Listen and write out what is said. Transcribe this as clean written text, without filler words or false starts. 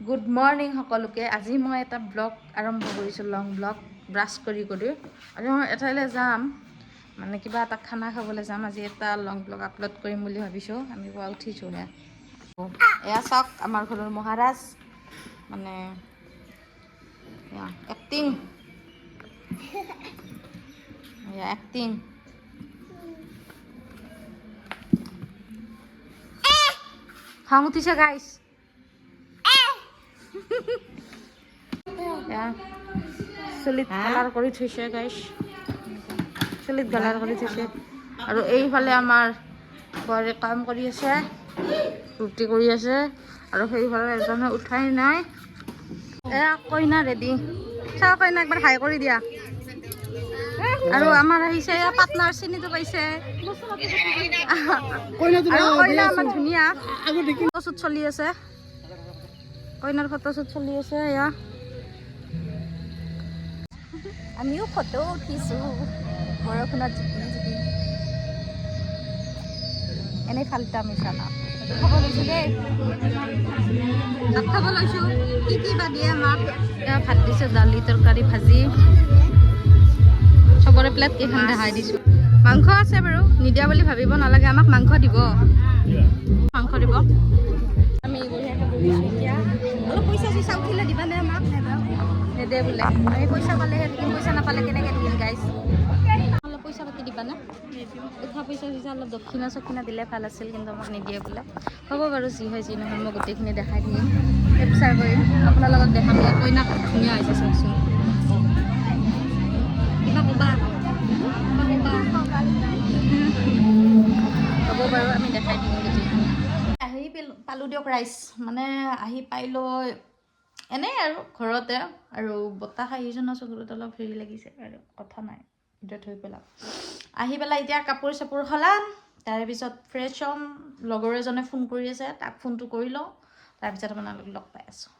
Good morning সকলোকে। আজি মই এটা ব্লগ আৰম্ভ কৰিছোঁ, লং ব্লগ। ব্ৰাছ কৰি আজি মই এঠাইলৈ যাম, মানে কিবা এটা খানা খাবলৈ যাম। আজি এটা লং ব্লগ আপলোড কৰিম বুলি ভাবিছোঁ। আমি পুৱা উঠিছোঁহে। এয়া চাওক আমাৰ ঘৰৰ মহাৰাজ, মানে এক্টিং এক্টিং খং উঠিছে গাইছ। চুলিত কালাৰ কৰি থৈছে গাইছ, চুলিত কালাৰ কৰি থৈছে। আৰু এইফালে আমাৰ বোৱাৰী কাম কৰি আছে, ৰুটি কৰি আছে। আৰু সেইফালে এজনে উঠাই নাই। এয়া কইনা ৰেডি। চাও কইনা একবাৰ হাই কৰি দিয়া। আৰু আমাৰ আহিছে এয়া পাৰ্টনাৰ, চিনিটো পাইছে। আৰু কইনা আমাৰ ধুনীয়া ফটোশ্বুট চলি আছে, কইনাৰ ফটোশ্বুট চলি আছে। এয়া আমিও ফটো উঠিছোঁ বৰষুণত জিকি জিকি। এনেই ফাল্টা মিছা না খাব লৈছোঁ দেই, ভাত খাব লৈছোঁ। কি কি বা দিয়ে আমাক? এয়া ভাত দিছোঁ, দালি, তৰকাৰী, ভাজি। চবৰে প্লেট কেইখন দেখাই দিছোঁ। মাংস আছে বাৰু, নিদিয়া বুলি ভাবিব নালাগে, আমাক মাংস দিব, মাংস দিব। আমি বঢ়িয়াকৈ বহিছোঁ এতিয়া। অলপ পইচা চইচা উঠিলে দিবানে আমাক? নেদে বোলে। আমি পইচা পালেহে থাকিম, পইচা নাপালে কেনেকৈ থাকিম গাইছ। অলপ পইচা পাতি দিবানে? উঠা পইচা চইচা অলপ দক্ষিণা চক্ষিণা দিলে ভাল আছিল, কিন্তু আমাক নিদিয়ে বোলে। হ'ব বাৰু, যি হয় যি নহয় মই গোটেইখিনি দেখাই দিম, কেপচাৰ কৰিম, আপোনাৰ লগত দেখাম। কইনা ধুনীয়া হৈছে চাওকচোন। কিবা ক'বা? হ'ব বাৰু, আমি দেখাই দিম গোটেইখিনি। আহি পালোঁ দিয়ক ৰাইজ, মানে আহি পাই লৈ এনেই আৰু ঘৰতে, আৰু বতাহ আহিছে ন, চকুত অলপ হেৰি লাগিছে আৰু কথা নাই, ভিতৰত থৈ পেলাম। আহি পেলাই এতিয়া কাপোৰ চাপোৰ সলাম, তাৰপিছত ফ্ৰেছ হ'ম। লগৰ এজনে ফোন কৰি আছে, তাক ফোনটো কৰি লওঁ, তাৰপিছত আপোনালোকক লগ পাই আছোঁ।